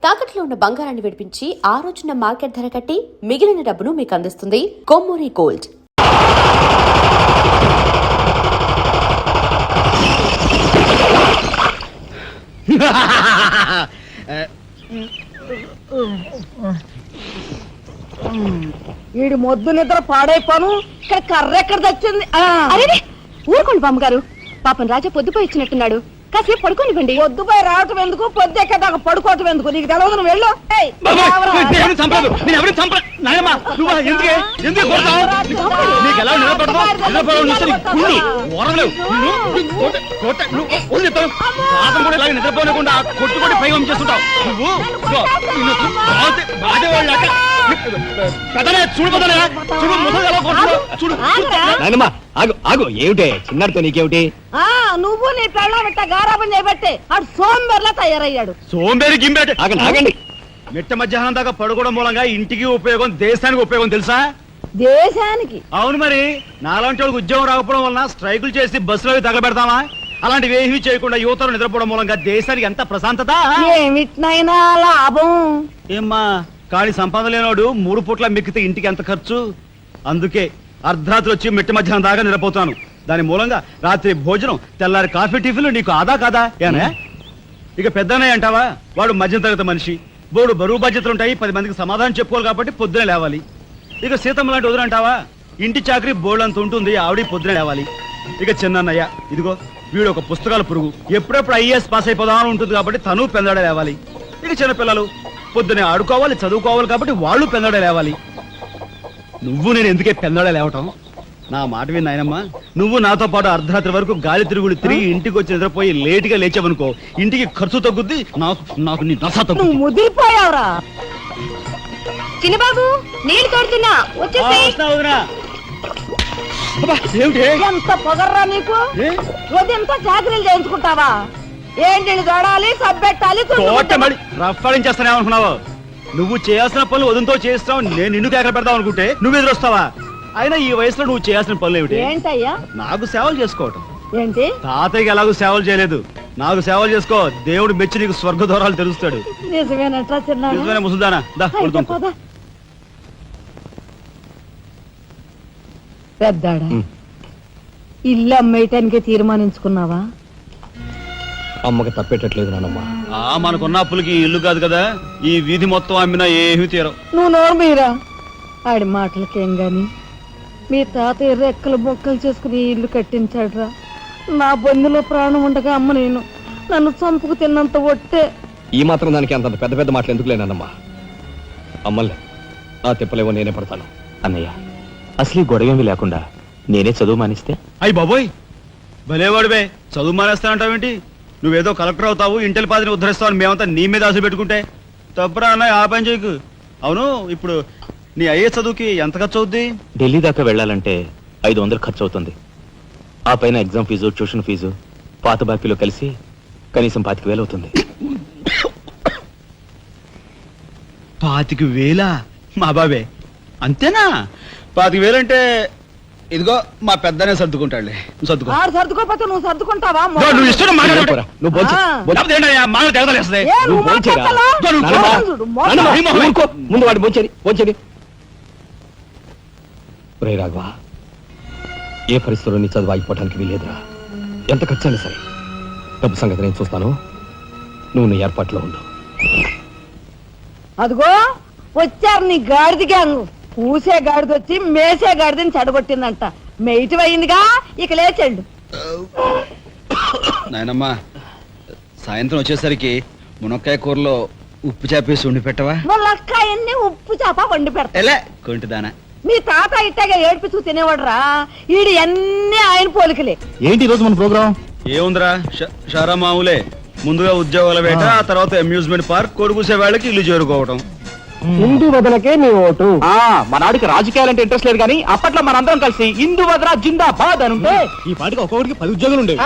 తాకట్లో ఉన్న బంగారాన్ని విడిపించి ఆ రోజున మార్కెట్ ధర కట్టి మిగిలిన డబ్బును మీకు అందిస్తుంది కొమ్మూరి గోల్డ్. వీడి మొద్దు నిద్ర పాడైపోను. ఇక్కడ కర్ర ఎక్కడ తెచ్చింది? అరే ఊరుకోండి బామ్మగారు, పాపం రాజా పొద్దుపోయి ఇచ్చినట్టున్నాడు, కాసేపు పడుకోనివ్వండి. పొద్దుపై రావటం ఎందుకు, పొద్దు ఎక్కదాకా పడుకోవటం ఎందుకు? నీకు తెలవదు, నువ్వు వెళ్ళు. నిద్రపోనకుండా కొట్టుకొని పైవం చేస్తుంటావు ఏమిటే చిన్నారితో నీకేమిటి? నువ్వు నీ పెళ్ళం ఇట్ట గారాబం చేయబట్టే ఆడు సోంబేర్లా తయారయ్యాడు. సోంబేరి గింబేట ఆగండి. మిట్ట మధ్యాహ్నం దాకా పడుకోవడం మూలంగా ఇంటికి ఉపయోగం, దేశానికి ఉపయోగం తెలుసా? దేశానికి? అవును మరి. నాలాంటి వాళ్ళకి ఉద్యోగం రాకపోవడం వలన స్ట్రైకులు చేసి బస్సులో తగలబెడతామా? అలాంటివి ఏమీ చేయకుండా యువతలు నిద్రపోవడం మూలంగా దేశానికి ఎంత ప్రశాంతత. ఏమిటినైనా లాభం ఏమ్మా, కానీ సంపాదన లేనోడు 3 పూట్ల మిక్కితే ఇంటికి ఎంత ఖర్చు? అందుకే అర్ధరాత్రి వచ్చి మిట్ట మధ్యాహ్నం దాకా నిద్రపోతాను. దాని మూలంగా రాత్రి భోజనం, తెల్లారి కాఫీ, టిఫిన్లు నీకు ఆదా కాదా? ఏనా ఇక పెద్దనే అంటావా? వాడు మధ్య తరగతి మనిషి, బోడు బరువు బాధ్యతలు ఉంటాయి, 10 మందికి సమాధానం చెప్పుకోవాలి కాబట్టి పొద్దునే లేవాలి. ఇక సీతమ్మ లాంటి వదులంటావా? ఇంటి చాకరీ బోర్డు అంత ఉంటుంది, ఆవిడ పొద్దునే లేవాలి. ఇక చిన్నయ్య ఇదిగో వీడు ఒక పుస్తకాల పురుగు, ఎప్పుడెప్పుడు ఐఏఎస్ పాస్ అయిపోదామని ఉంటుంది కాబట్టి తను పెందడ లేవాలి. ఇక చిన్నపిల్లలు పొద్దునే ఆడుకోవాలి, చదువుకోవాలి కాబట్టి వాళ్ళు పెందడ లేవాలి. నువ్వు నేను ఎందుకే పెందడ లేవటం? నా మాట విన్నాయనమ్మా, నువ్వు నాతో పాటు అర్ధరాత్రి వరకు గాలి తిరుగులు తిరిగి ఇంటికి వచ్చి నిద్రపోయి లేటుగా లేచావనుకో, ఇంటికి ఖర్చు తగ్గుద్ది, నాకు నీ నస తగ్గుద్ది. ముదిరిపోయావురా చిన్నబాబు, నీళ్లు తోడుతున్నా ఎంత పొగర్రా నీకు? ఉదయంతో చాకరీలు చేయించుకుంటావా? ఏంటి దొడాలి, సబ్బెట్టాలి, రఫాడించేస్తానేమనుకున్నావు? నువ్వు చేయాల్సిన పనులు ఉదయంతో చేస్తావు, నేను నిన్ను కేకలు పెడతావు అనుకుంటే నువ్వు ఎదురొస్తావా? అయినా ఈ వయసులో నువ్వు చేయాల్సిన పనులు ఏమిటి? ఏంటయ్యా? నాకు సేవలు చేసుకోవటం. ఏంటి? తాతయ్యకి ఎలాగో సేవలు చేయలేదు, నాకు సేవలు చేసుకో. దేవుడు మెచ్చి నీకు స్వర్గ దూరాలు తెలుస్తాడు. నిజమేనట్రా చిన్న? నిజమే ముసుదానా. పెద్దాడా, ఇల్లు అమ్మేయటానికి తీర్మానించుకున్నావా? అమ్మకి తప్పేటట్లేదు నానమ్మా. మనకున్న అప్పులకి ఇల్లు కాదు కదా, ఈ వీధి మొత్తం అమ్మినా ఏమీ తీరం. నువ్వు నోరు మీరా? ఆడి మాటలకేం గాని మీ తాతయ్య రెక్కలు బొక్కలు చేసుకుని ఇల్లు కట్టించాడురా. నా బంధులో ప్రాణం ఉండగా అమ్మ నేను నన్ను చంపుకు తిన్నంత ఒట్టే. ఈ మాత్రం దానికి అంత పెద్ద పెద్ద మాటలు ఎందుకు లేనమ్మా? అమ్మలే ఆ తిప్పలేవో నేనే పడతాను. అన్నయ్య, అసలు గొడవేమి లేకుండా నేనే చదువు మానిస్తే? అయ్యి బాబోయ్, భలేవాడివే, చదువు మానేస్తానంటావేంటి? నువ్వేదో కలెక్టర్ అవుతావు, ఇంటెల్ పాదిని ఉద్ధరిస్తావు అని మేమంతా నీ మీద ఆశ పెట్టుకుంటే తప్పురా అన్న. ఆ పని చేయకు. అవును, ఇప్పుడు నీ అయ్యే చదువుకి ఎంత ఖర్చు అవుద్ది? ఢిల్లీ దాకా వెళ్ళాలంటే 500 ఖర్చు అవుతుంది. ఆ పైన ఎగ్జామ్ ఫీజు, ట్యూషన్ ఫీజు, పాత బాకీలో కలిసి కనీసం 25,000 అవుతుంది. 25,000? మా బాబే అంతేనా? 25,000 అంటే ఇదిగో మా పెద్దనే సర్దుకుంటాడులే. సర్దుకో. సర్దుకోపోతే నువ్వు సర్దుకుంటావా? నువ్వు ఇష్టం ముందు వాడు బోంచేది. రే రాఘవ, ఏ పరిస్థితుల్లో నీ చదువు ఆగిపోవడానికి వీలేదురా. ఎంత ఖర్చైనా సరే డబ్బు సంగతి నేను చూస్తాను. నువ్వు నీ ఏర్పాట్లో ఉండు. అదిగో వచ్చారు నీ గాడిద గ్యాంగ్. పూసే గాడిద వచ్చి మేసే గాడిదని చెడగొట్టిందంట. మెయిటి అయిందిగా, ఇక లేచండు. నాయనమ్మా, సాయంత్రం వచ్చేసరికి మునక్కాయ కూరలో ఉప్పు చేపేసి వండి పెట్టవా? మునక్కాయన్ని ఉప్పు చేప వండి పెడతా. కొంటిదానా, మీ తాత ఇట్టగా ఏడ్పిస్తూ తినేవాడురా. ఈడు అన్ని ఆయన పోలికలే. ఏంటి ఈ రోజు మన ప్రోగ్రాం? ఏముందిరా, షారా మామూలే. ముందుగా ఉద్యోగాల వేట, ఆ తర్వాత అమ్యూజ్మెంట్ పార్క్, కొడుకుసే వాళ్ళకి ఇల్లు చేరుకోవటం. ఇందు వదలకే నీ ఓటు. మనాడికి రాజకీయాలంటే ఇంట్రెస్ట్ లేదు, కానీ అప్పట్లో మనందరం కలిసి ఇందు వదల జిందాబాద్ అని ఉంటే ఈ పాటికి ఒక్కొక్కడికి 10 ఉద్యోగాలు ఉండేవి.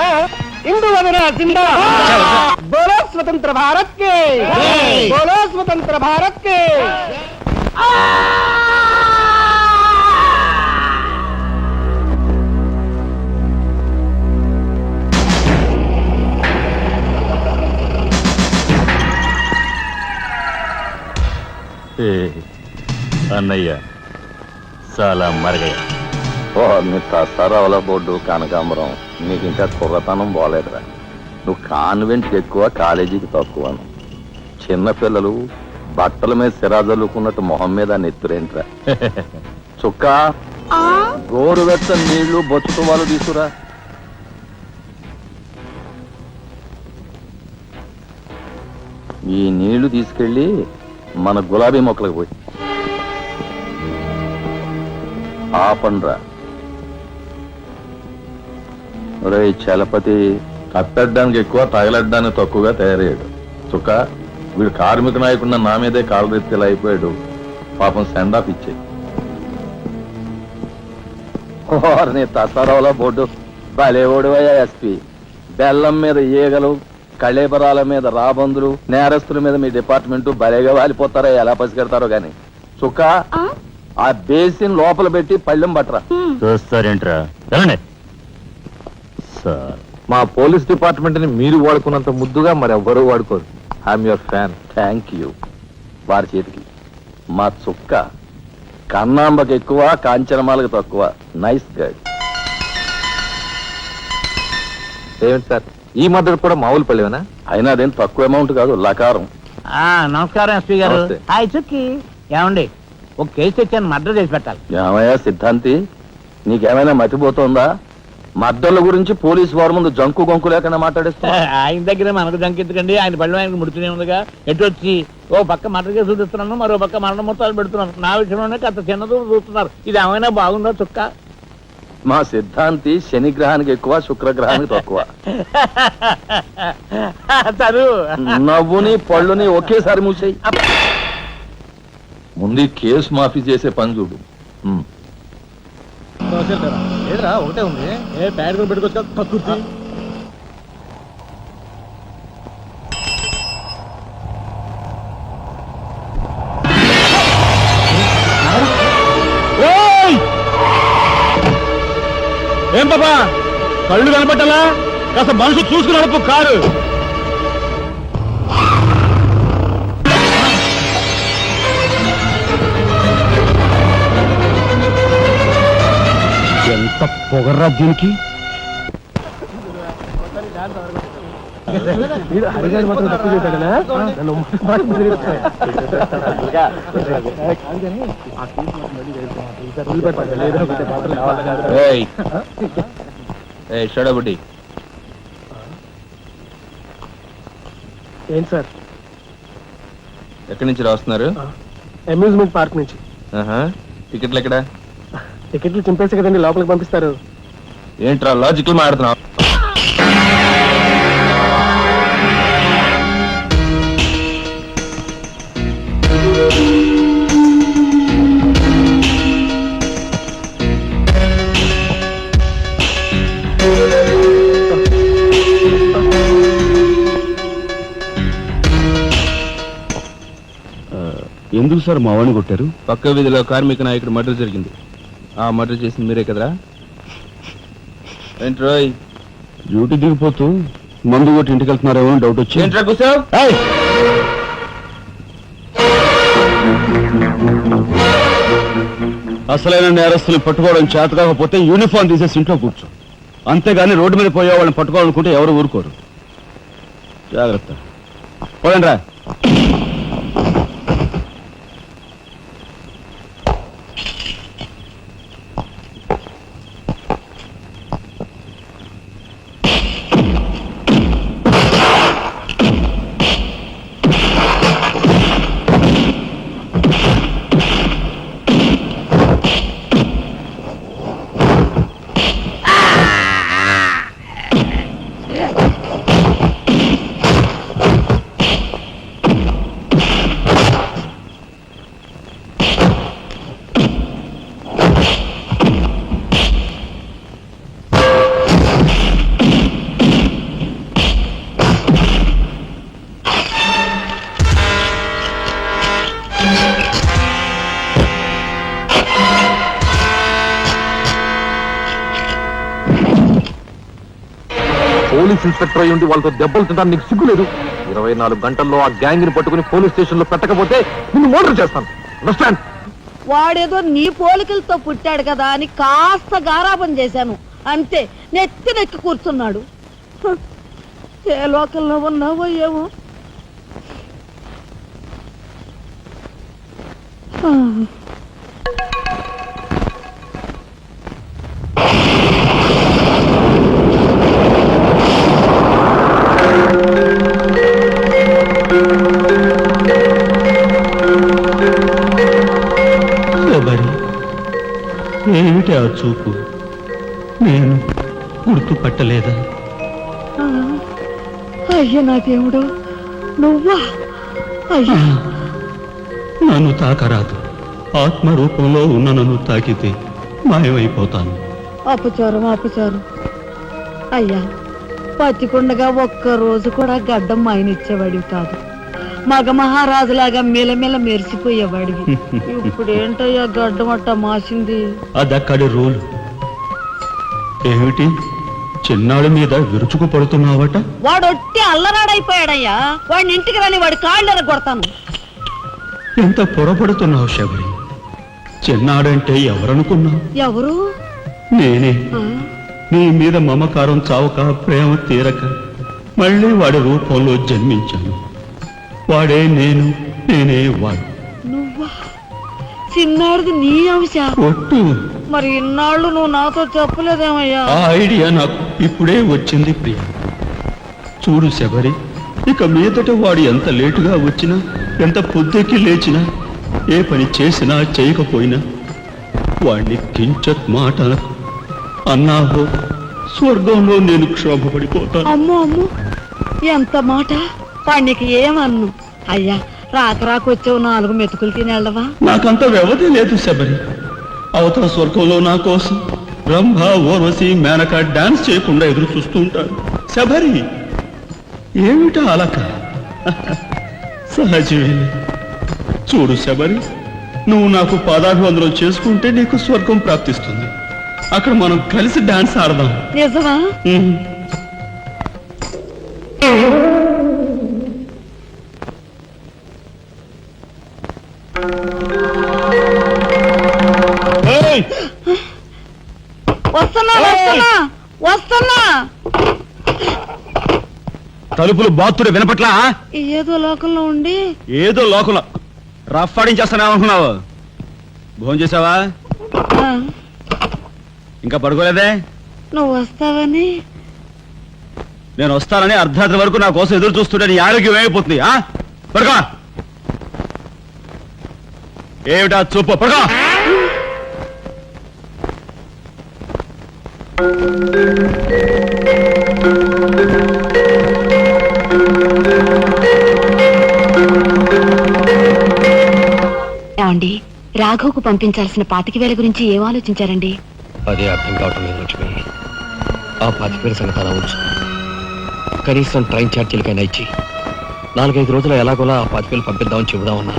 ఇందు వదల జిందాబాద్. బోలో స్వతంత్ర భారత్ కే, బోలో స్వతంత్ర భారత్ కే. అన్నయ్య చాలా మరగయ్య. ఓ నీ తసారావుల బోర్డు కనకాంబరం నీకు ఇంకా కుర్రతనం పోలేదురా. నువ్వు కాన్వెంట్కి ఎక్కువ, కాలేజీకి తక్కువను. చిన్నపిల్లలు బట్టల మీద సిరాజల్లుకున్నట్టు మొహం మీద నెత్తురేంట్రా. చుక్క గోరువెచ్చని నీళ్లు బొచ్చుతో వాళ్ళు తీసుకురా. ఈ నీళ్లు తీసుకెళ్ళి మన గులాబీ మొక్కలకు పోయి ఆపండ్రా. రే చలపతి, కట్టడానికి ఎక్కువ తగలడ్డానికి తక్కువగా తయారయ్యాడు. చుక్క వీడు కార్మిక నాయకుడిన నా మీదే కాలరెత్తిలా అయిపోయాడు. పాపం సెండాప్ ఇచ్చే. నీ తసారావుల బోర్డు భలేవాడువయ్యా ఎస్పీ. బెల్లం మీద ఈగలు, కళేబరాల మీద రాబందులు, నేరస్తుల మీద మీ డిపార్ట్మెంట్ భలేగా వాలిపోతారో ఎలా పసిగడతారో గాని. చుక్క ఆ బేసిన్ లోపల పెట్టి పళ్ళెం పట్టరా. చూస్తారేంట్రా? వెళ్ళండి సార్. మా పోలీస్ డిపార్ట్మెంట్ ని మీరు వాడుకున్నంత ముద్దుగా మరి ఎవ్వరూ వాడుకోరు. I'm your fan. Thank you. వారి చేతికి మా చుక్క కన్నాంబకి ఎక్కువ, కాంచనమాలకు తక్కువ. Nice guide. ఏమిటి సార్, ఈ మద్దతు కూడా మామూలు పళ్ళేనా? అయినా అదేం తక్కువ అమౌంట్ కాదు, లకారం. నమస్కారం ఎస్పీ గారు. నమస్తే. హాయ్ చుక్కి. ఏమండి, ఒక కేసు తెచ్చాను, మర్డర్ చేసి పెట్టాలి. ఏమయ్యా సిద్ధాంతి, నీకేమైనా మతిపోతుందా? మద్దళ్ళ గురించి పోలీసు వారి ముందు జంకు గొంకు లేకుండా మాట్లాడేస్తా. ఆయన దగ్గర మనకు జంకెత్తుకండి, ఆయన బళ్ళు ఆయనకు ముడుతూనే ఉందిగా. ఎటు వచ్చి ఓ పక్క మర్డర్ కేసు చూపిస్తున్నాను, మరో పక్క మరణ మొత్తాలు పెడుతున్నాను. నా విషయంలోనే అంత చిన్నదో చూస్తున్నారు. ఇది ఏమైనా బాగుందా చుక్క? మా సిద్ధాంతి శనిగ్రహానికి ఎక్కువ, శుక్రగ్రహానికి తక్కువ. చదువు నవ్వుని పళ్ళుని ఒకేసారి మూసేయి. ముందు కేసు మాఫీ చేసే పని చూడు. ఒకటే ఉంది. ఏ ప్యాడ్ పెట్టుకొచ్చా కక్కుర్తి. ఏం బాబా, కళ్ళు కనపట్టాలా? కాస్త మనసు చూసుకుని నడుపు కారు. ఎంత పొగర్రా దీనికి. షడబుడ్డి ఏంటి సార్? ఎక్కడి నుంచి రాస్తున్నారు? అమ్యూజ్మెంట్ పార్క్ నుంచి. టికెట్లు ఎక్కడ? టికెట్లు చింపేసి కదండి లోపలికి పంపిస్తారు. ఏంట్రా లాజికల్ మాట్లాడుతున్నావు? ఎందుకు సార్ మా వాడిని కొట్టారు? పక్క వీధిలో కార్మిక నాయకుడు మర్డర్ జరిగింది. ఆ మర్డర్ చేసింది మీరే కదరా? ఏంట్రోయ్, డ్యూటీ దిగిపోతూ మందు కొట్టి ఇంటికి వెళ్తున్నారేమో అని డౌట్ వచ్చి. ఏంట్రా కూర్చో. అసలైన నేరస్తులు పట్టుకోవడం చేత కాకపోతే యూనిఫామ్ తీసేసి ఇంట్లో కూర్చో. అంతేగాని రోడ్డు మీద పోయే వాళ్ళని పట్టుకోవాలనుకుంటే ఎవరు ఊరుకోరు. జాగ్రత్త. పోయండి రా. పోలీస్ ఇన్స్పెక్టర్ అయ్యి ఉండి వాళ్ళతో దెబ్బలు తింటాను నీకు సిగ్గులేదు? 24 గంటల్లో ఆ గ్యాంగ్ ని పట్టుకుని పోలీస్ స్టేషన్ లో పెట్టకపోతే నిన్ను మోటర్ చేస్తాను. అండర్స్టాండ్? వాడేదో నీ పోలికలతో పుట్టాడు కదా అని కాస్త గారాబం చేశాను అంతే. నెత్తి కూర్చున్నాడు. హ, ఏ లోకల్లో ఉన్నావో ఏమో. ఆ. ఏమిటి ఆ చూపు? నేను గుర్తుపట్టలేదా? అయ్య నా దేవుడు, నువ్వా? అయ్యా, నన్ను తాకరాదు. ఆత్మరూపంలో ఉన్న నన్ను తాకితే మాయమైపోతాను. అపచారం అపచారం. అయ్యా, పతికుండగా ఒక్క రోజు కూడా గడ్డం మాయనిచ్చేవాడివి కాదు. మగ మహారాజులాగా మెలమెల మెరిసిపోయేవాడివి. ఇప్పుడు ఏంటయ్యా గడ్డం అట్ట మాసింది? అదక్కడి రూల్. ఏమిటి చిన్నాడి మీద విరుచుకు పడుతున్నావట? వాడు ఒట్టి అల్లరాడైపోయాడయ్యా. వాడిని ఇంటికి రాని వాడి కాళ్ళని కొడతాను. ఎంత పొరపడుతున్నావు శబరి? చిన్నాడంటే ఎవరనుకున్నావు? ఎవరు? నేనే. నీ మీద మమకారం చావక, ప్రేమ తీరక మళ్ళీ వాడి రూపంలో జన్మించాను. వాడే నేను, నేనే వాడు. నువ్వా? చిన్నాడిది నీ అంశ? ఒట్టు. మరి ఇన్నాళ్ళు నువ్వు నాతో చెప్పలేదేమయ్యా? ఆ ఐడియా నాకు ఇప్పుడే వచ్చింది ప్రియ. చూడు శబరి, ఇక మీదట వాడు ఎంత లేటుగా వచ్చినా, ఎంత పొద్దెక్కి లేచినా, ఏ పని చేసినా చేయకపోయినా వాడిని కించత్ మాట అన్నాహో స్వర్గంలో నేను క్షోభపడిపోతాను. అమ్మో అమ్మో, ఎంత మాట! వాడికి ఏమన్ను? అయ్యా, రాకొచ్చావు 4 మెతుకులు తినేళ్ళవా? నాకంత వ్యవధి లేదు శబరి. అవతల స్వర్గంలో నా కోసం బ్రహ్మ, ఊర్వశి, మేనక డాన్స్ చేయకుండా ఎదురు చూస్తూ ఉంటారు. శబరి, ఏమిటా అలక? సహజమే. చూడు శబరి, నువ్వు నాకు పాదాభివందనం చేసుకుంటే నీకు స్వర్గం ప్రాప్తిస్తుంది. అక్కడ మనం కలిసి డాన్స్ ఆడదాం. నిజమా? వస్తున్నా వస్తున్నా వస్తున్నా. తలుపులు బాత్తుడు వినపట్లా? ఏదో లోకంలో ఉండి ఏదో లోకంలో రఫ్ ఆడించేస్తానేమనుకున్నావు? భోజనం చేసావా? ఆ, ఇంకా పడుకోలేదే? నువ్వు వస్తావని. నేను వస్తానని అర్ధరాత్రి వరకు నా కోసం ఎదురు చూస్తుంటే నీ ఆరోగ్యం ఏమైపోతుంది? పడుకో. ఏమిటా చూపు? పడుకో. ఏమండి, రాఘవ్కు పంపించాల్సిన 25,000 గురించి ఏం ఆలోచించారండి? అదే అర్థం కావటం లేదు లక్ష్మి. ఆ 25,000 సంగతి అలా ఉంచు. కనీసం ట్రైన్ ఛార్జీలకైనా ఇచ్చి 4-5 రోజులు ఎలాగోలా ఆ 25,000 పంపిద్దామని చెబుదామన్నా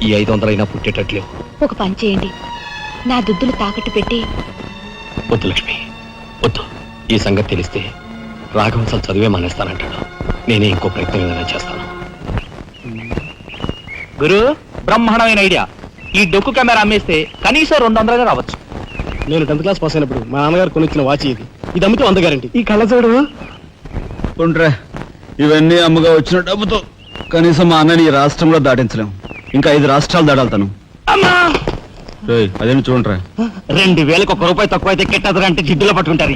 ఈ 500 అయినా పుట్టేటట్లేవు. ఒక పని చేయండి, నా దుద్దులు తాకట్టు పెట్టి. వద్దు లక్ష్మి, వద్దు. ఈ సంగతి తెలిస్తే రాఘవ అసలు చదివే మానేస్తానంటాడు. నేనే ఇంకో ప్రయత్నం ఏదైనా చేస్తాను. గురు, బ్రహ్మాండమైన ఐడియా. ఈ డొక్కు కెమెరా అమ్మేస్తే కనీసం 200 రావచ్చు. నేను 10th క్లాస్ పాస్ అయినప్పుడు మా నాన్నగారు కొనిచ్చిన వాచ్ ఇది. ఇది అమ్మితే 100 గ్యారెంటీ. ఈ కళ్ళజోడు ఉండ్రా, ఇవన్నీ అమ్మగా వచ్చిన డబ్బుతో కనీసం మా అన్నని ఈ రాష్ట్రంలో దాటించలేం. ఇంకా 5 రాష్ట్రాలు దాడాలతాను. అదేమి చూడరా. 2,000కి 1 రూపాయి తక్కువ అయితే కెట్టదురంటే జిడ్డులో పట్టుకుంటారు.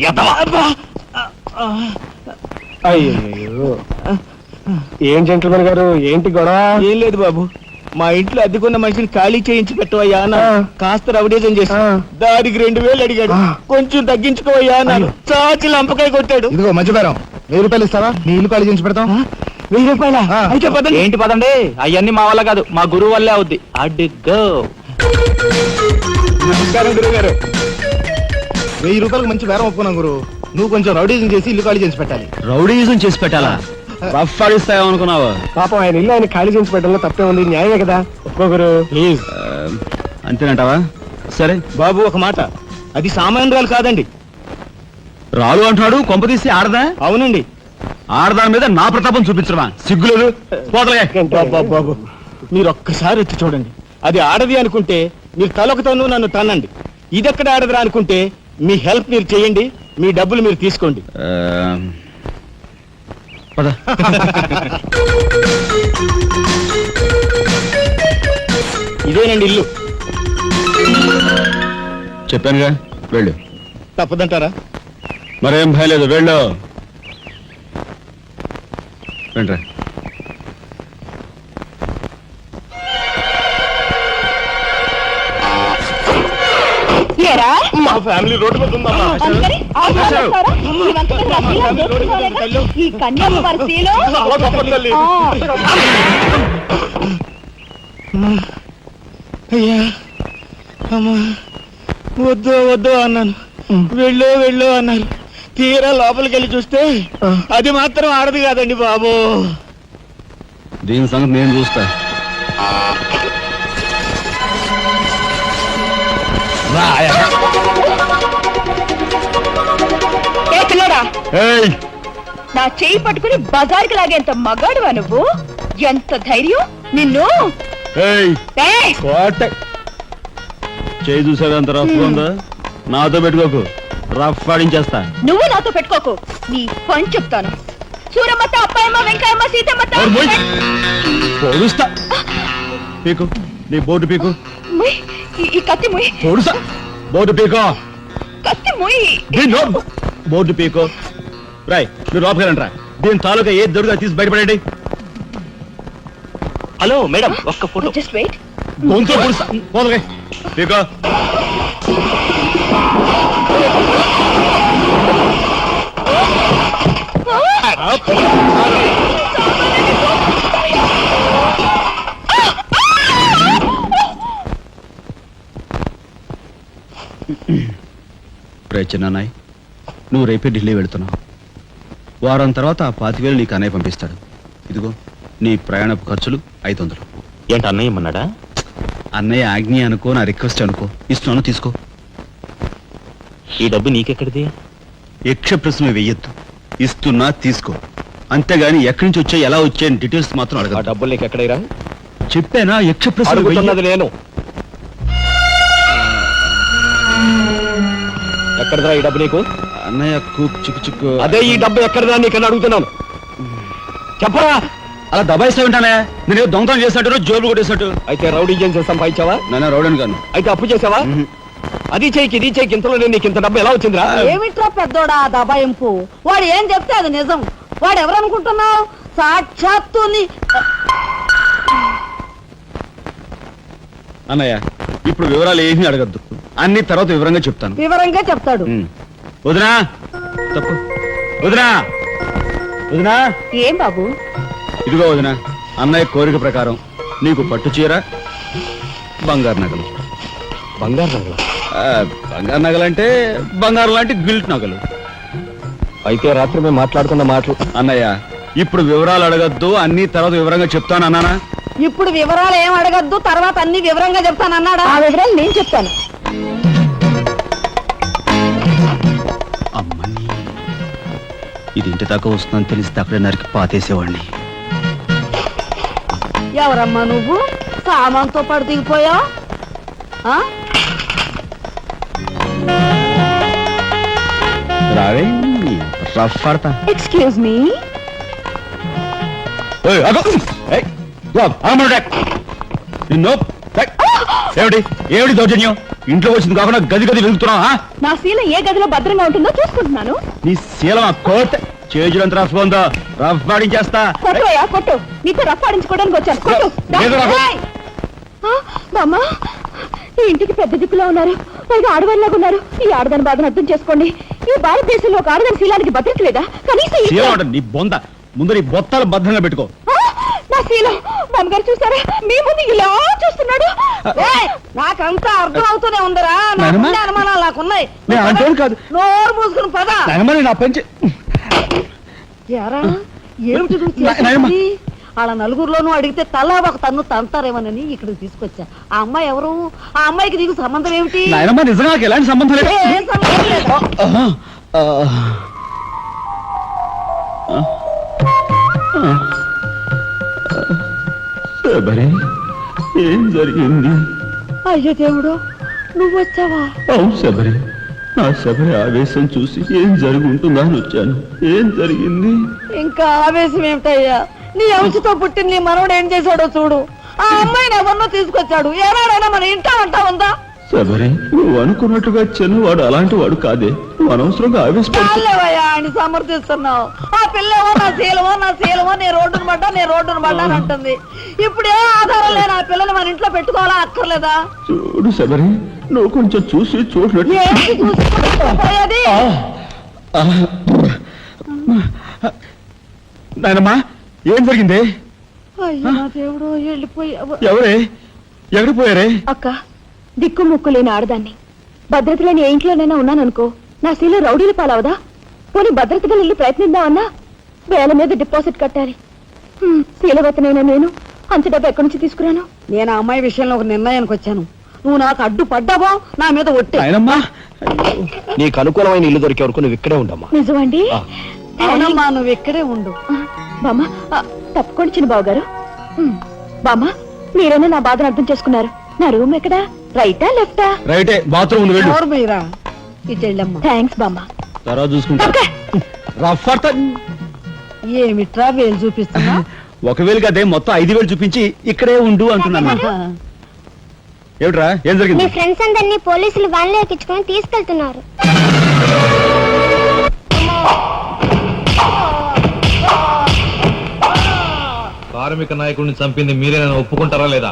అయ్యో, ఏం జెంట్లమన్ గారు, ఏంటి గొడవ? ఏం లేదు బాబు, మా ఇంట్లో అద్దెకున్న మనిషిని ఖాళీ చేయించి పెట్టవయ్యా అన్నాను. కాస్త రవిడేజం చేసి దానికి 2,000 అడిగాడు. కొంచెం తగ్గించుకోవయ్యా అన్నాను. చాచి లంపకాయ కొట్టాడు. ఇదిగో మధ్యపేరం, 1000 రూపాయలు ఇస్తావా? నీ ఇల్లు ఖాళీ చేయించి పెడతాం. 1000 రూపాయలా? అయితే పదండి. ఏంటి పదండి, అవన్నీ మా వల్ల కాదు, మా గురువు వల్లే అవుద్ది. అడ్డుగో. నమస్కారం గురువు గారు. 1000 రూపాయలకు మంచి బేరం ఒప్పుకున్నాం గురు. నువ్వు కొంచెం రౌడీజం చేసి ఇల్లు ఖాళీ చేసి పెట్టాలి. రౌడీజం చేసి పెట్టాలా? రఫ్ ఆడిస్తాయేమనుకున్నావా? పాపం ఆయన ఇల్లు ఆయన ఖాళీ చేసి పెట్టడంలో తప్పే ఉంది. న్యాయమే కదా. ఒప్పుకో గురు ప్లీజ్. అంతేనంటావా? సరే బాబు, ఒక మాట, అది సామాన్యురాలు కాదండి. రాలు అంటున్నాడు. కొంప తీసి ఆడదా? అవునండి. ఆడదాని మీద నా ప్రతాపం చూపించడమా? సిగ్గులేదు. పోతలే. బాబు మీరు ఒక్కసారి వచ్చి చూడండి. అది ఆడది అనుకుంటే మీరు తలొకతోనూ నన్ను తన్నండి. ఇదెక్కడ ఆడదురా అనుకుంటే మీ హెల్ప్ మీరు చేయండి, మీ డబ్బులు మీరు తీసుకోండి. పద. ఇదేనండి ఇల్లు. చెప్పానుగా, వెళ్ళు. తప్పదంటారా? మరేం భయం లేదు, వెళ్ళు. వెంట్రా. ఏరా? మా ఫ్యామిలీ రోడ్డు మీద ఉందమ్మా. అందుకని ఆ చేస్తారా? ఇవంతా నా శీలం దోచుకోలేక ఈ కన్యాకుమారి శీలం. చాలా తప్పదు తల్లి. అయ్యా అమ్మా, వద్దు వద్దు అన్నాను, వెళ్ళు వెళ్ళు అన్నారు. తీరా లోపలికి వెళ్ళి చూస్తే అది మాత్రం ఆడదు కాదండి బాబు. దీని సంగతి నేను చూస్తా. ఏ పిల్లడా, ఏయ్, నా చేయి పట్టుకుని బజార్కి లాగేంత మగాడువా నువ్వు? ఎంత ధైర్యం నిన్ను! ఏయ్, ఏయ్! కోట. చేయి చూసావు ఎంత రఫ్ ఉందో? నాతో పెట్టుకోకు, రఫ్ ఆడించేస్తా. నువ్వు నాతో పెట్టుకోకు, నీ పని చెప్తాను. సూరమ్మత, అప్పాయమ్మ, వెంకాయమ్మ, సీతమ్మత. పొడుస్తా. పీకు, నీ బోర్డు పీకు. ముయ్, ఈ కత్తి ముయ్. పొడుస్తా. బోర్డు పీకో. కత్తి ముయ్. బోర్డు పీకో. రాయ్, మీరు లోపలికి రండి రా. దీని తాలూకా ఏది దొరుకుతా తీసి బయటపడండి. హలో మేడం, ఒక్క ఫోటో. Just wait. గొంతు పొడుస్తా. పోదలే. పీకో. చిన్నాయ్, నువ్వు రేపే ఢిల్లీ వెళుతున్నావు. వారం తర్వాత ఆ 25,000 నీకు అన్నయ్య పంపిస్తాడు. ఇదిగో నీ ప్రయాణపు ఖర్చులు 500. ఏంటి అన్నయ్య ఏమన్నాడా? అన్నయ్య ఆజ్ఞ అనుకో, నా రిక్వెస్ట్ అనుకో. ఇస్తున్నాను, తీసుకో. ఈ డబ్బు నీకెక్కడిది? యక్ష ప్రశ్న వెయ్యొద్దు. ఇస్తున్నా, తీసుకో. అంతేగాని ఎక్కడి నుంచి వచ్చాయి, ఎలా వచ్చాయని డీటెయిల్స్ మాత్రం ఆ అడగ. డబ్బులు నీకు ఎక్కడైరా? చెప్పానా, యక్ష ప్రశ్న అడుగుతున్నది నేను. ఎక్కడదా ఈ డబ్బు నీకు? అన్నయ్య చిక్కు చిక్కు. అదే ఈ డబ్బు ఎక్కడదా నీకని అడుగుతున్నాను. చెప్పరా? అలా దబాయిస్తా ఉంటానే. నేను దొంగతనం చేసినట్టు, జోబులు కొట్టేసినట్టు. అయితే రౌడీ చేసి సంపాదించావా? నాన్న రౌడన్ గాను. అయితే అప్పు చేసావా? అది చేయికి ఇది చేయికి ఇంతలో నేను నీకు ఇంత డబ్బు ఎలా వచ్చిందిరా? ఏమిట్రా పెద్దోడా దబాయింపు? వాడు ఏం చెప్తే అది నిజం. వాడు ఎవరనుకుంటున్నావు? సాక్షాత్తు అన్నయ్య, ఇప్పుడు వివరాలు ఏమీ అడగద్దు. అన్ని తర్వాత వివరంగా చెప్తాను. వివరంగా చెప్తాడు. వదినా, తప్పు. వదినా, వదినా. ఏం బాబు? ఇదిగో వదినా, అన్నయ్య కోరిక ప్రకారం నీకు పట్టు చీర, బంగారు నగలు. బంగారు నగలు? బంగారు నగలంటే బంగారు లాంటి గిల్ట్ నగలు. అయితే రాత్రి మేము మాట్లాడుకున్న మాటలు. అన్నయ్య, ఇప్పుడు వివరాలు అడగద్దు, అన్ని తర్వాత వివరంగా చెప్తాను అన్నానా? ఇప్పుడు వివరాలు ఏం అడగద్దు, తర్వాత అన్ని వివరంగా చెప్తానన్నాడా? ఆ వివరాలు నేను చెప్తాను. అమ్మని, ఇది ఇంటి దాకా వస్తుందని తెలిస్తే అక్కడే నరికి పాతేసేవాడిని. ఎవరమ్మా నువ్వు? సామాన్తో పాటు దిగిపోయా? రావే, రఫ్ ఆడతా. Excuse me. ఏమిటి ఏమిటి దౌర్జన్యం? ఇంట్లో వచ్చింది కాకుండా గది గది వెళ్తున్నావా? నా శీలం ఏ గదిలో భద్రంగా ఉంటుందో చూసుకుంటున్నాను. నీ శీలం ఆ కోట్ చేజులంత రఫ్ ఉందో, రఫ్ ఆడించేస్తా. కొట్టుయా కొట్టు, నీతో రఫ్ ఆడించుకోవడానికి వచ్చాను. కొట్టు. లేదు నాకు. బామ్మ, ఈ ఇంటికి పెద్ద దిక్కులో ఉన్నారు, పైగా ఆడవాళ్ళలాగా ఉన్నారు. ఈ ఆడదాని బాధను అర్థం చేసుకోండి. ఈ భారతదేశంలో ఒక ఆడదాని శీలానికి భద్రత లేదా? కనీసం శీలం అంటే నీ బొంద. ముందు నీ బొత్తాలు భద్రంగా పెట్టుకో. నా శీలం బామ్మగారు చూసారా? మీ ముందు ఇలా చూస్తున్నాడు. నాకంతా అర్థం అవుతూనే ఉందరా. అనుమానాలు నాకున్నాయి. నేను అంటేం కాదు. నోరు మూసుకుని పదా. నా పెంచి ఎరా ఏమిటి నువ్వు చేసేది? వాళ్ళ నలుగురిలోనూ అడిగితే తలా ఒక తన్ను తంతారేమోనని ఇక్కడికి తీసుకొచ్చా. ఆ అమ్మాయి ఎవరు? ఆ అమ్మాయికి నీకు సంబంధం ఏమిటి? నాయనమ్మ, నిజంగా నాకు ఎలాంటి సంబంధం లేదు. ఏం సంబంధం లేదా? శబరి, ఏం జరిగింది? అయ్యో దేవుడు, నువ్వు వచ్చావా? అవును శబరి, నా శబరి ఆవేశం చూసి ఏం జరుగుంటుందా అని వచ్చాను. ఏం జరిగింది? ఇంకా ఆవేశం ఏమిటయ్యా? నీ అంశతో పుట్టిన నీ మనవడు ఏం చేశాడో చూడు. ఆ అమ్మాయిని ఎవరినో తీసుకొచ్చాడు. ఏనాడైనా మన ఇంటా అంటా ఉందా? శబరి, నువ్వు అనుకున్నట్టుగా చిన్నవాడు అలాంటి వాడు కాదే. నువ్వు అనవసరంగా ఆవేశపడుతు. చాలేవయ్యా ఆయన సమర్థిస్తున్నావు. ఆ పిల్లేమో నా శీలమో నేను రోడ్డును పడ్డా అని అంటుంది. ఇప్పుడు ఏ ఆధారం లేని ఆ పిల్లని మన ఇంట్లో పెట్టుకోవాలా అక్కర్లేదా? చూడు శబరి, నువ్వు కొంచెం చూసి చూడలేదు. ఏంటి చూసిపోయేది? నాయనమ్మా, ఏం జరిగింది? అయ్యో నా దేవుడు, వెళ్ళిపోయావు. ఎవరే? ఎక్కడికి పోయారే? అక్క, దిక్కు ముక్కు లేని ఆడదాన్ని, భద్రత లేని ఏ ఇంట్లోనైనా ఉన్నాననుకో, నా శీల రౌడీలు పాలవదా? పోనీ భద్రతగా వెళ్ళి ప్రయత్నిద్దామన్నా వేల మీద డిపాజిట్ కట్టాలి. శీలవతనైనా నేను అంత డబ్బు ఎక్కడి నుంచి తీసుకురాను? నేను ఆ అమ్మాయి విషయంలో ఒక నిర్ణయానికి వచ్చాను. నువ్వు నాకు అడ్డు పడ్డావో నా మీద ఒట్టే. నాయనమ్మా, నీకు అనుకూలమైన ఇల్లు దొరికే వరకు నువ్వు ఇక్కడే ఉండమ్మా. నిజమండి? అవునమ్మా, నువ్వు ఇక్కడే ఉండు. బామ్మ, తప్పుకోండి చిన్న బాబు గారు. బామ్మ, మీరైనా నా బాధను అర్థం చేసుకున్నారు. నా రూమ్ ఎక్కడా? రైటా లెఫ్టా? రైటే, బాత్రూమ్ ఉంది, వెళ్ళు. ఎవరు మీరా? ఇటు వెళ్ళమ్మా. థ్యాంక్స్ బామ్మ. తర్వాత చూసుకుంటా. రఫ్ అడతా. ఏమిట్రా వేలు చూపిస్తున్నా? ఒకవేళ అదే మొత్తం 5,000 చూపించి ఇక్కడే ఉండు అంటున్నాను. ఏమిట్రా, ఏం మీ జరిగింది? ఫ్రెండ్స్ అందరినీ పోలీసులు వ్యాన్లో ఎక్కించుకొని తీసుకెళ్తున్నారు. కార్మిక నాయకుడిని చంపింది మీరే, నన్ను ఒప్పుకుంటారా లేదా?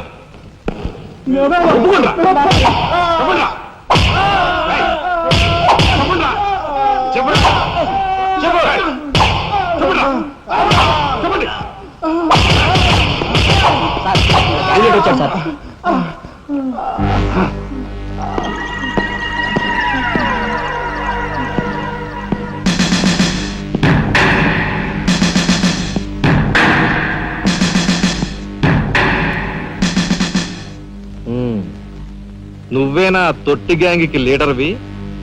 నువ్వేనా తొట్టి గ్యాంగ్కి లీడర్వి?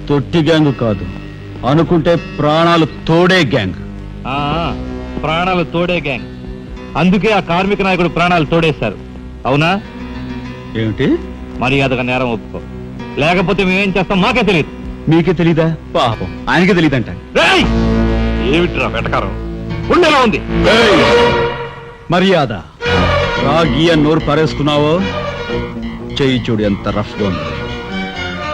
తొట్టి గ్యాంగ్ కాదు, అనుకుంటే ప్రాణాలు తోడే గ్యాంగ్. ప్రాణాలు తోడే గ్యాంగ్. అందుకే ఆ కార్మిక నాయకుడు ప్రాణాలు తోడేశారు, అవునా? ఏమిటి? మర్యాదగా నేరం ఒప్పుకో, లేకపోతే మేమేం చేస్తాం మాకే తెలియదు. మీకే తెలీదా? పాపం ఆయనకే తెలియదంట. ఏమిట్రా వెటకారం? ఉండేలా ఉంది. మర్యాద రాగి అని నోరు పారేసుకున్నావో చెయ్యి చూడు ఎంత రఫ్ గా ఉంది.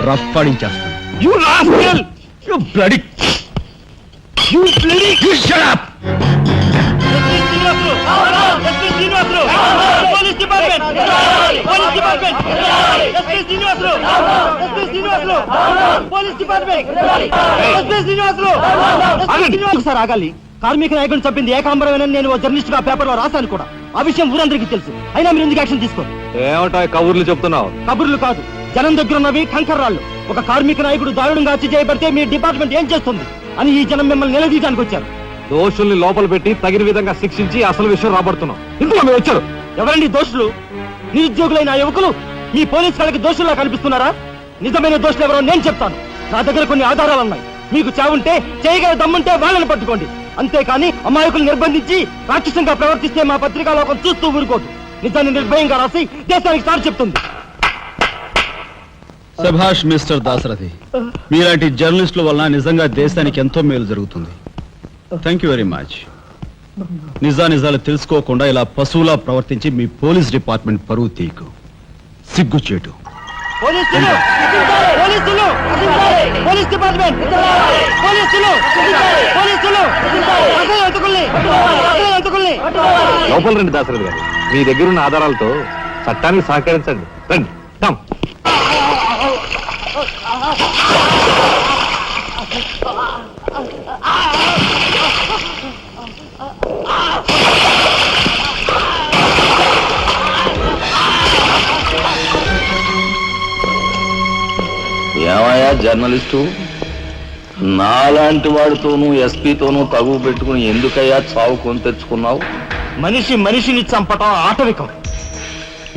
రఫ్ పడించేస్తాను. You rascal! You bloody... You bloody... You shut up! Sir ఆగాలి. కార్మిక నాయకుడిని చంపింది ఏకాంబరమేనని నేను జర్నలిస్ట్ గా పేపర్ లో రాశాను కూడా. ఆ విషయం ఊరందరికీ తెలుసు. అయినా మీరు ఎందుకు యాక్షన్ తీసుకోరు? ఏమిటా కబుర్లు చెప్తున్నావు? కబుర్లు కాదు, జనం దగ్గర ఉన్నవి కంకర్రాళ్ళు. ఒక కార్మిక నాయకుడు దారుణంగా హత్య చేయబడితే మీ డిపార్ట్మెంట్ ఏం చేస్తుంది అని ఈ జనం మిమ్మల్ని నిలదీయడానికి వచ్చారు. దోషుల్ని లోపల పెట్టి తగిన విధంగా శిక్షించి అసలు విషయం రాబడుతున్నాం. ఇందులో మీరు వచ్చారు. ఎవరండి దోషులు? నిరుద్యోగులైన ఆ యువకులు మీ పోలీసు వాళ్ళకి దోషుల్లా కనిపిస్తున్నారా? నిజమైన దోషులు ఎవరో నేను చెప్తాను. నా దగ్గర కొన్ని ఆధారాలు ఉన్నాయి. మీకు చావుంటే చేయగల దమ్ముంటే వాళ్ళని పట్టుకోండి. అంతేకాని అమాయకులు నిర్బంధించి రాక్షసంగా ప్రవర్తిస్తే మా పత్రికా లోకం చూస్తూ ఊరుకోదు. నిజాన్ని నిర్భయంగా రాసి దేశానికి సార్ చెప్తుంది. శభాష్ మిస్టర్ దాశరథి, మీలాంటి జర్నలిస్టుల వల్ల నిజంగా దేశానికి ఎంతో మేలు జరుగుతుంది. Thank you very much. నిజాలు తెలుసుకోకుండా ఇలా పశువులా ప్రవర్తించి మీ పోలీస్ డిపార్ట్మెంట్ పరువు తీయకు. సిగ్గుచేటు. పోలీసులు! పోలీసులు! Police department! పోలీసులు! పోలీసులు! అసలు ఎంతకుల్ని! అసలు ఎంతకుల్ని! లోపల రండి దాసరథి గారు, మీ దగ్గరున్న ఆధారాలతో చట్టానికి సహకరించండి. రండి. కమ్. ఏమయ్యా జర్నలిస్టు, నాలాంటి వాడితోనూ ఎస్పీతోనూ తగువ పెట్టుకుని ఎందుకయ్యా చావు కొని తెచ్చుకున్నావు? మనిషిని చంపటం ఆటవికం.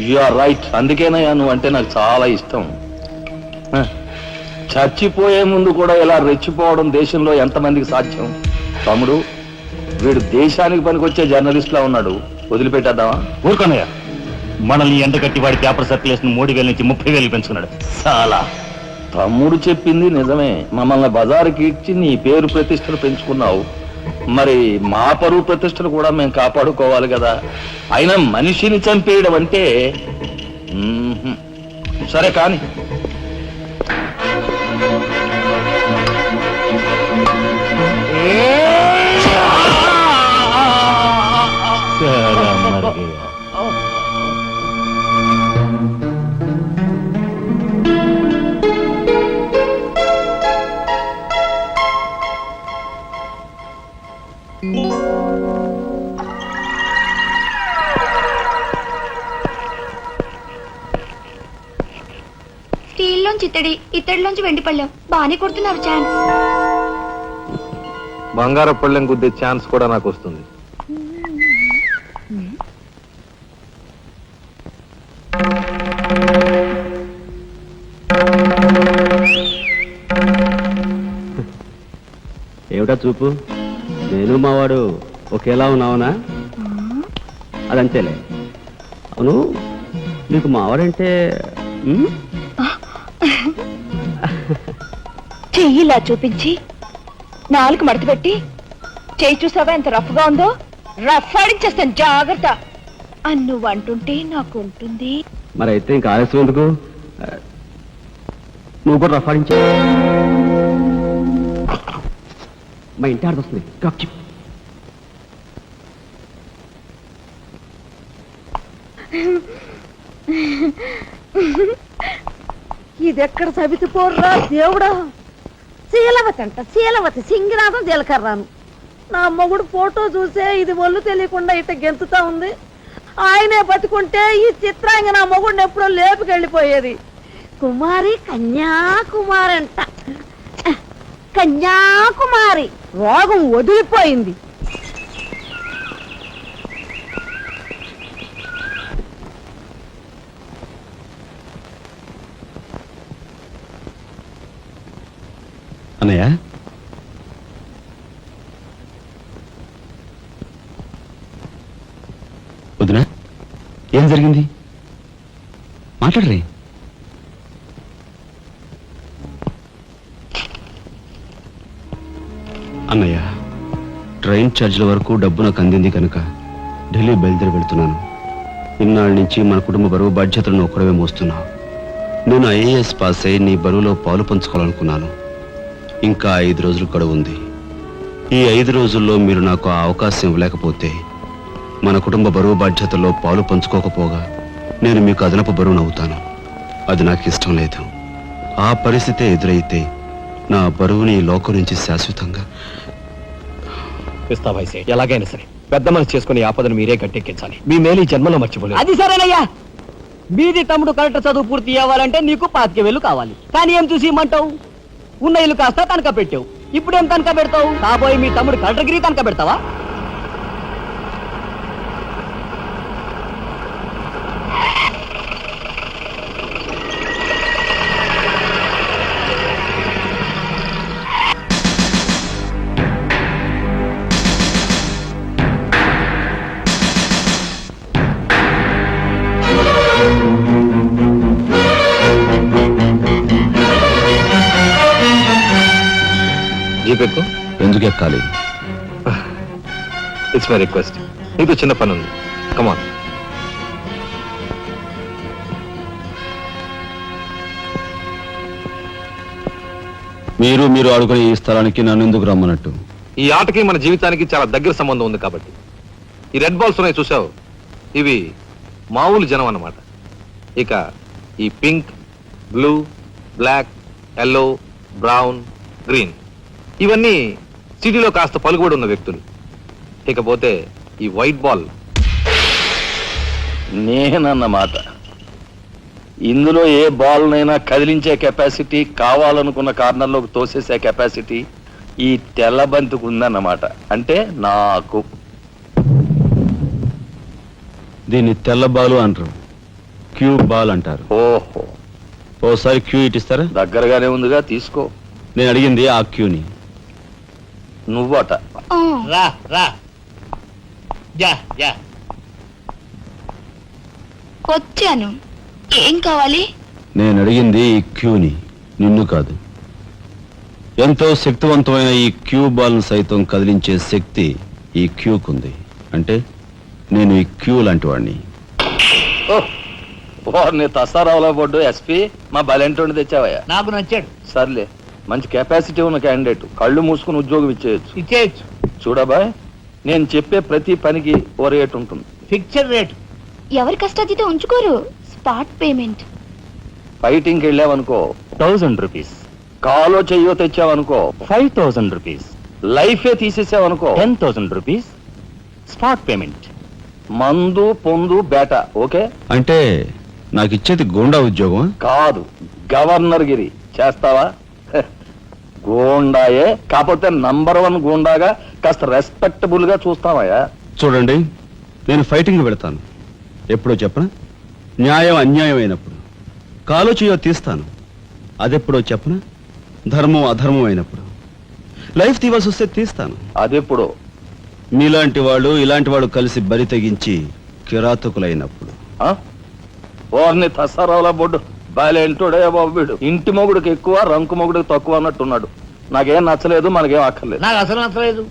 You are right. అందుకేనయ్యా నువ్వంటే నాకు చాలా ఇష్టం. చచ్చిపోయే ముందు కూడా ఇలా రెచ్చిపోవడం దేశంలో ఎంతమందికి సాధ్యం? తమ్ముడు, వీడు దేశానికి పనికొచ్చే జర్నలిస్ట్ లా ఉన్నాడు, వదిలిపెట్టేద్దామా? ఊరుకోనయ్యా, మనల్ని ఎండగట్టి వాడి పేపర్ సర్క్యులేషన్ 3,000 నుంచి 30,000 పెంచుకున్నాడు. చాలా తమ్ముడు చెప్పింది నిజమే. మమ్మల్ని బజారుకి ఇచ్చి నీ పేరు ప్రతిష్టలు పెంచుకున్నావు, మరి మా పరువు ప్రతిష్టలు కూడా మేము కాపాడుకోవాలి కదా. అయినా మనిషిని చంపేయడం అంటే సరే కానీ స్టీల్లోంచి ఇత్తడిలోంచి వెండి పళ్ళెం బాగానే కొడుతున్నారు ఛాన్స్. బంగారు పళ్ళెం గుద్దే ఛాన్స్ కూడా నాకు వస్తుంది. ఏమిటా చూపు? నేను మావాడు ఒకేలా ఉన్నావునా? అదంతేలే. అవును, నీకు మావాడంటే చెయ్యిలా చూపించి నాలుగు మడత పెట్టి చెయ్యి చూసావా ఎంత రఫ్ గా ఉందో? రఫ్ ఆడించేస్తాను, జాగ్రత్త. నువ్వు అంటుంటే నాకు ఉంటుంది. మరి అయితే ఇంకా ఆలస్యం ఎందుకు? నువ్వు కూడా రఫాడించా. మా ఇంటి ఆడదొస్తుంది. ఇదెక్కడ సవితి పోర్రా దేవుడా! శీలవతి అంట, శీలవతి సింగినాథం జీలకర్రాను. నా మొగుడు ఫోటో చూసే ఇది ఒళ్ళు తెలియకుండా ఇట గెంతుతా ఉంది. ఆయనే బతుకుంటే ఈ చిత్రాంగ నా మొగుడిని ఎప్పుడో లేపుకెళ్ళిపోయేది. కుమారి కన్యాకుమారి అంట, కన్యాకుమారి. రోగం వదిలిపోయింది. అన్నయ్య, వదినా, ఏం జరిగింది? మాట్లాడరే. అన్నయ్య, ట్రైన్ ఛార్జీల వరకు డబ్బు నాకు అందింది కనుక ఢిల్లీ బయలుదేరి వెళ్తున్నాను. ఇన్నాళ్ళ నుంచి మన కుటుంబ బరువు బాధ్యతలను ఒక్కడవే మోస్తున్నావు. నేను ఐఏఎస్ పాస్ అయి నీ బరువులో పాలు పంచుకోవాలనుకున్నాను. ఇంకా 5 రోజులు గడువు ఉంది. ఈ 5 రోజుల్లో మీరు నాకు ఆ అవకాశం ఇవ్వలేకపోతే మన కుటుంబ బరువు బాధ్యతల్లో పాలు పంచుకోకపోగా నేను మీకు అదనపు బరువును అవుతాను. అది నాకు ఇష్టం లేదు. ఆ పరిస్థితే ఎదురైతే నా బరువుని ఈ లోకం నుంచి శాశ్వతంగా పిస్తా వయసే ఎలాగైనా సరే పెద్ద మనసు చేసుకుని ఆపదను మీరే గట్టెక్కించాలి. మీ మేలు ఈ జన్మలో మర్చిపోలేదు. అది సరేనయ్యా. మీది తమ్ముడు కలెక్టర్ చదువు పూర్తి అవ్వాలంటే నీకు 25,000 కావాలి. కానీ ఏం చూసి ఇమ్మంటావు? ఉన్న ఇల్లు కాస్త తనఖా పెట్టావు. ఇప్పుడేం తనఖా పెడతావు? కాబోయే మీ తమ్ముడు కలెక్టర్గిరి తనఖా పెడతావా? జీపెక్కు. ఎందుకు ఎక్కాలి? It's my request. నీకు చిన్న పని ఉంది. కమాన్. మీరు ఆడుకునే ఈ స్థలానికి నన్ను ఎందుకు రమ్మన్నట్టు? ఈ ఆటకి మన జీవితానికి చాలా దగ్గర సంబంధం ఉంది కాబట్టి. ఈ రెడ్ బాల్స్ ఉన్నాయి చూసావు, ఇవి మామూలు జనం అన్నమాట. ఇక ఈ pink, blue, black, yellow, brown, green ఇవన్నీ సిటీలో కాస్త పలుకుబడి ఉన్న వ్యక్తులు. ఇకపోతే ఈ వైట్ బాల్ నేనన్నమాట. ఇందులో ఏ బాల్నైనా కదిలించే కెపాసిటీ, కావాలనుకున్న కార్నర్లోకి తోసేసే కెపాసిటీ ఈ తెల్ల బంతికి ఉందన్నమాట. అంటే నాకు. దీన్ని తెల్ల బాలు అంటారు, క్యూ బాల్ అంటారు. ఓహో, ఓసారి క్యూ ఇటిస్తారా? దగ్గరగానే ఉందిగా, తీసుకో. నేను అడిగింది ఆ క్యూని. నువ్వట. రా రా యా యా వచ్చాను. ఏం కావాలి? నేను అడిగింది ఈ క్యూని, నిన్ను కాదు. ఎంతో శక్తివంతమైన ఈ క్యూ బాల్ను సైతం కదిలించే శక్తి ఈ క్యూకుంది. అంటే నేను ఈ క్యూ లాంటి వాడిని. వారిని తసారావుల బోర్డు ఎస్పీ మా బలెంటోని తెచ్చావయ్యా. నాకు నచ్చాడు. సర్లే, మంచి కెపాసిటీ ఉన్న క్యాండిడేట్, కళ్ళు మూసుకుని ఉద్యోగం ఇచ్చేయచ్చు. ఇచ్చేయచ్చు. చూడబాయ్, నేను చెప్పే ప్రతి పనికి ఓ రేట్ ఉంటుంది. Fixture rate. ఎవరి కష్టాతీత ఉంచుకోరు. Spot payment. ఫైటింగ్కి వెళ్ళావనుకో 1000 రూపీస్, కాలో చెయ్యో తెచ్చావనుకో 5000 రూపీస్, లైఫే తీసేసావనుకో 10,000 రూపీస్ స్పాట్ పేమెంట్. మందు పొందు బేట. ఓకే? అంటే నాకు ఇచ్చేది గోండా ఉద్యోగం కాదు, గవర్నర్ గిరి. చేస్తావా? హె, గోండాయే, కాకపోతే నంబర్ 1 గోండాగా కాస్త రెస్పెక్టబుల్ గా చూస్తావయ్యా. చూడండి, నేను ఫైటింగ్ పెడతాను. ఎప్పుడో చెప్పనా? న్యాయం అన్యాయం అయినప్పుడు. కాలో చేయో తీస్తాను. అదెప్పుడో చెప్పనా? ధర్మం అధర్మం అయినప్పుడు. లైఫ్ తీవాల్సి వస్తే తీస్తాను. అదెప్పుడు? మీలాంటి వాళ్ళు ఇలాంటి వాళ్ళు కలిసి బరి తెగించి కిరాతకులైనప్పుడు. వారిని తసారావుల బొడ్డు బాలేంటోడే బాబు వీడు. ఇంటి మొగుడికి ఎక్కువ, రంకు మొగుడికి తక్కువ అన్నట్టున్నాడు. నాకేం నచ్చలేదు, మనకేం అక్కర్లేదు. నాకు అసలు నచ్చలేదు.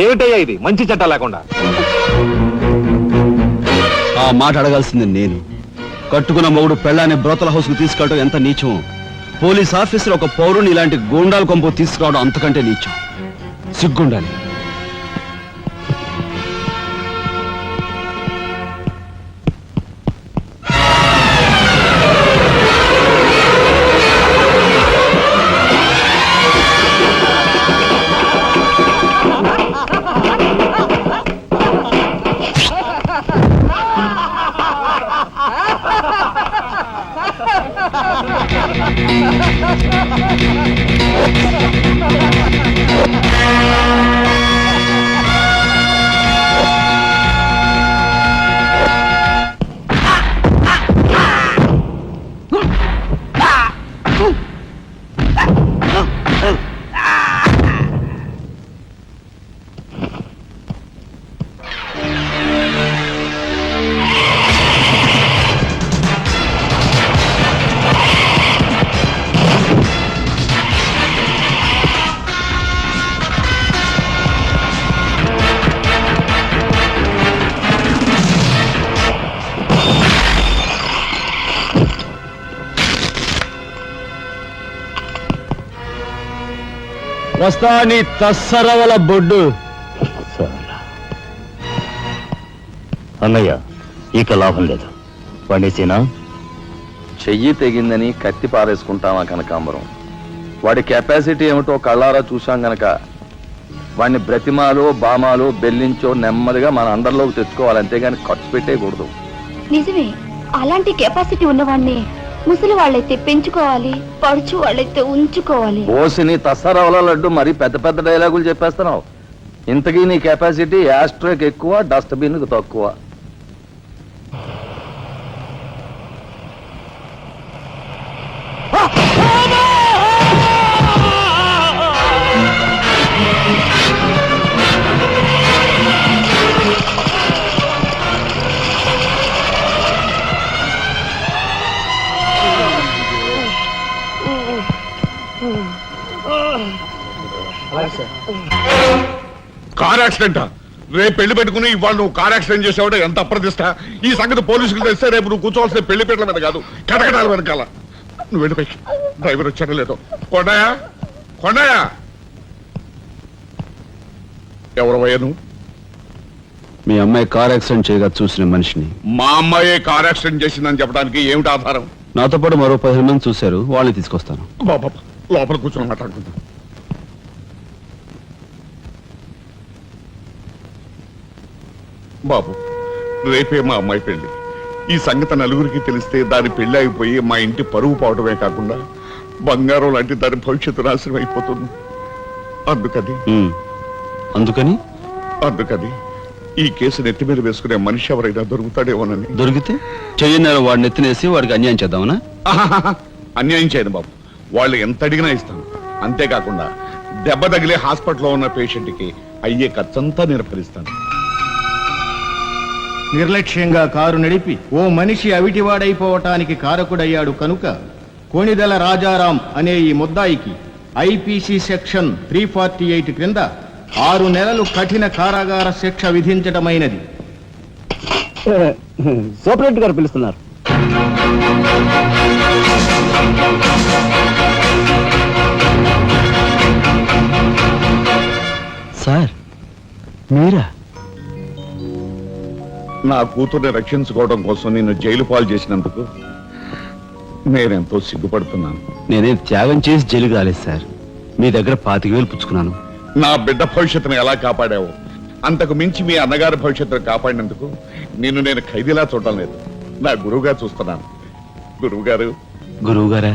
ఏమిటయ్యా ఇది మంచి చట్టం లేకుండా? ఆ మాట అడగాల్సింది నేను. కట్టుకున్న మొగుడు పెళ్ళాన్ని బ్రోతల హౌస్ కు తీసుకెళ్ళడం ఎంత నీచమో, పోలీస్ ఆఫీసర్ ఒక పౌరుని ఇలాంటి గూండాల కొంపు తీసుకురావడం అంతకంటే నీచం. సిగ్గుండాలి. వస్తా నీ తస్సరవల బొడ్డు. అన్నయ్య, ఇక లాభం లేదు. పండేసేనా? చెయ్యి తెగిందని కత్తి పారేసుకుంటామా కనకాంబరం? వాడి కెపాసిటీ ఏమిటో కళ్ళారా చూశాం గనక వాడిని బ్రతిమాలో బామాలో బెల్లించో నెమ్మదిగా మన అండర్లోకి తెచ్చుకోవాలి, అంతేగాని ఖర్చు పెట్టేయకూడదు. నిజమే, అలాంటి కెపాసిటీ ఉన్నవాడిని ముసలి వాళ్ళైతే పెంచుకోవాలి, పడుచు వాళ్ళైతే ఉంచుకోవాలి. ఓసిని తస్సరవల లడ్డు మరి పెద్ద పెద్ద డైలాగులు చెప్పేస్తున్నావు. ఇంతకీ నీ కెపాసిటీ యాస్ట్రోకి ఎక్కువ, డస్ట్బిన్ కు తక్కువ. Car accident. రేపు పెళ్లి పెట్టుకుని ఇవాళ నువ్వు కార్ యాక్సిడెంట్ చేసావు, ఎంత అప్రదిష్ట. ఈ సంగతి పోలీసులు తెస్తే రేపు నువ్వు కూర్చోవాల్సిన పెళ్లి పీటల మీద కాదు, కటకటాల వెనకాల. నువ్వు వెళ్ళిపోయి డ్రైవర్ వచ్చాడో లేదో. కొండయా, కొండయా, ఎవరవయ్యా నువ్వు? మీ అమ్మాయి కార్ యాక్సిడెంట్ చేయగా చూసిన మనిషిని. మా అమ్మాయి కార్ యాక్సిడెంట్ చేసిందని చెప్పడానికి ఏమిటి ఆధారం? నాతో పాటు మరో 15 మంది చూశారు, వాళ్ళని తీసుకొస్తాను. బాబా, లోపల కూర్చొని మాట్లాడుకుందాం. బాబు, రేపే మా అమ్మాయి పెళ్లి. ఈ సంగతి నలుగురికి తెలిస్తే దాని పెళ్లి అయిపోయి మా ఇంటి పరువు పోవడమే కాకుండా బంగారం లాంటి దాని భవిష్యత్తు నాశనం అయిపోతుంది. అందుకని ఈ కేసు నెత్తి మీద వేసుకునే మనిషి ఎవరైనా దొరుకుతాడేమోనని. దొరికితే చెయ్యన్నారు వాడిని ఎత్తినేసి వాడికి అన్యాయం చేద్దామనా? అన్యాయం చేయను బాబు, వాళ్ళు ఎంత అడిగినా ఇస్తాను. అంతేకాకుండా దెబ్బ తగిలే హాస్పిటల్లో ఉన్న పేషెంట్ కి అయ్యే ఖర్చంతా నేను భరిస్తాను. నిర్లక్ష్యంగా కారు నడిపి ఓ మనిషి అవిటివాడైపోవటానికి కారకుడయ్యాడు కనుక కోణిదెల రాజారాం అనే ఈ ముద్దాయికి ఐపీసీ సెక్షన్ 348 క్రింద 6 నెలలు కఠిన కారాగార శిక్ష విధించటమైనది. సూపరింటెండెంట్ గారు పిలుస్తున్నారు. సార్ మీరా? నా కూతుర్ని రక్షించుకోవడం కోసం నిన్ను జైలు పాలు చేసినందుకు నేనెంతో సిగ్గుపడుతున్నాను. నేనేం త్యాగం చేసి జైలు కాలేదు సార్, మీ దగ్గర 25,000 పుచ్చుకున్నాను. నా బిడ్డ భవిష్యత్తును ఎలా కాపాడావో అంతకు మించి మీ అన్నగారి భవిష్యత్తును కాపాడినందుకు నిన్ను నేను ఖైదీలా చూడటం లేదు, నా గురువుగా చూస్తున్నాను. గురువుగారు. గురువు గారా?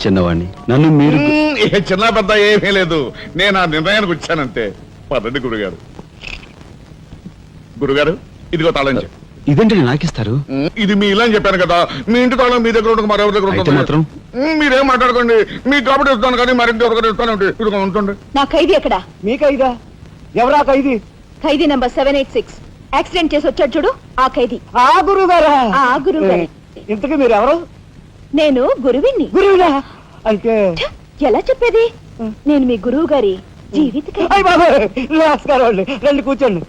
చిన్నవాణ్ణి, నన్ను మీరు ఏ చిన్న పెద్ద ఏమీ లేదు, నేను ఆ నిర్ణయానికి వచ్చానంతే. పదండి గురుగారు. గురుగారు, ఇదిగో తాళం చెప్పు. ఇదేంటి నాకిస్తారు? ఇది మీ ఇలా అని చెప్పాను కదా, మీ ఇంటి తాళం మీ దగ్గర ఉంటుంది, మరెవరి దగ్గర అయితే ఉంటుంది మాత్రం? మీరేం మాట్లాడుకోండి, మీకు కాబట్టి ఇస్తాను కానీ మరింటి ఎవరికైనా ఇస్తాను. ఇదిగో ఉంటుంది. నా ఖైదీ ఎక్కడ? మీ ఖైదా? ఎవరా ఖైదీ? ఖైదీ నంబర్ 786. యాక్సిడెంట్ చేసి వచ్చాడు చూడు, ఆ ఖైదీ. ఆ గురువు గారా? ఆ గురువు గారే. ఇంతకీ మీరు ఎవరు? నేను గురువిని. గురువునా? అంటే ఎలా చెప్పేది? నేను మీ గురువు గారి జీవిత ఖైదీ. అయ్య బాబు, నమస్కారం అండి, రండి కూర్చోండి.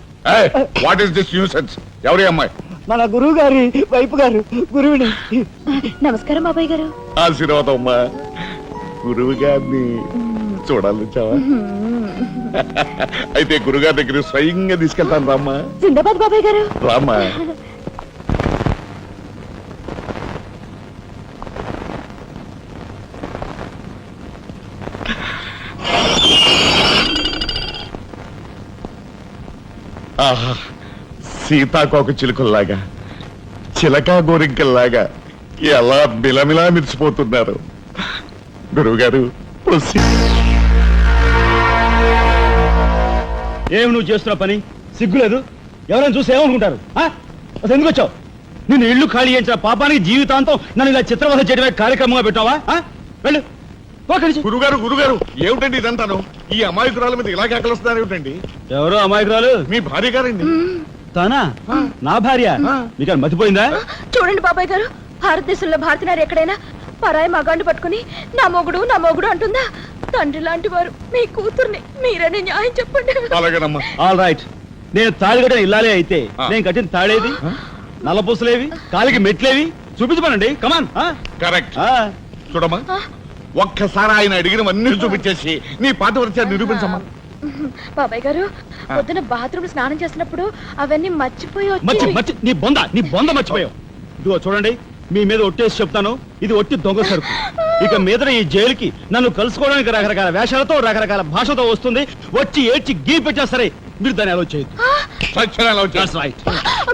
What is this nuisance? ఎవరి అమ్మాయి? మన గురువు గారి వైపు గారు, గురువుని. నమస్కారం బాబాయ్ గారు. ఆశీర్వాదం అమ్మా. గురువు గారిని చూడాలి చావా? అయితే గురుగారి దగ్గర స్వయంగా తీసుకెళ్తాను రామ్మా. జిందాబాద్ బాబాయ్ గారు. రామ్మా. ఆహా, సీతాకోక చిలుకల్లాగా చిలకా గోరింకల్లాగా ఎలా బిలమిలా మిరిసిపోతున్నారు. గురువుగారు, ఏమి నువ్వు చేస్తున్న పని? సిగ్గులేదు? ఎవరైనా చూసి ఏమనుకుంటారు? అసలు ఎందుకు వచ్చావు? నిన్ను ఇల్లు ఖాళీ చేయించిన పాపానికి జీవితాంతం నన్ను ఇలా చిత్రవధ చేయడమే కార్యక్రమంగా పెట్టావా? వెళ్ళు. గురుగారు, గురుగారు, ఏమిటండి ఇదంతాను? ఈ అమాయకురాల మీద ఇలాగే అక్కలుస్తున్నారు ఏమిటండి? ఎవరో అమాయకురాలు? మీ భార్య గారండి. తానా? నా భార్య? మీకు మతిపోయిందా? చూడండి బాబాయ్ గారు, భారతదేశంలో భారతీయులు ఎక్కడైనా పరాయి మగాండు పట్టుకుని నా మొగుడు అంటుందా? తండ్రి లాంటి వారు మీ కూతుర్ని మీరనే న్యాయం చెప్పండి. అలాగేనమ్మా. All right. నేను తాళి కట్టిన ఇల్లాలే అయితే నేను కట్టిన తాళేది, నల్లపూసలేవి, కాలికి మెట్లేవి చూపించమనండి. కమాన్. కరెక్ట్. చూడమ్మా, ఒక్కసారి ఆయన అడిగినవన్నీ చూపించేసి నీ పాత వరచాన్ని నిరూపించమ్మా. బాబాయ్ గారు, పొద్దున బాత్రూమ్ స్నానం చేసినప్పుడు అవన్నీ మర్చిపోయి నీ బొంద మర్చిపోయావు. ఇదిగో చూడండి, మీ మీద ఒట్టేసి చెప్తాను, ఇది ఒట్టి దొంగ సరుకు. ఇక మీద ఈ జైలుకి నన్ను కలుసుకోవడానికి రకరకాల వేషాలతో రకరకాల భాషతో వస్తుంది. వచ్చి ఏడ్చి గీ పెట్టా సరే మీరు దాన్ని అలో చేయదు.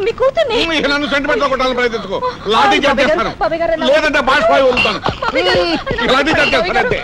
మీ కూతుర్ని నన్ను సెంటిమెంట్ లో కొట్టాలని ప్రయత్నించుకో. లాఠీ చేస్తాను, లేదంటే బాష్పాయి వదులుతాను. లాఠీ చేస్తాను అంతే.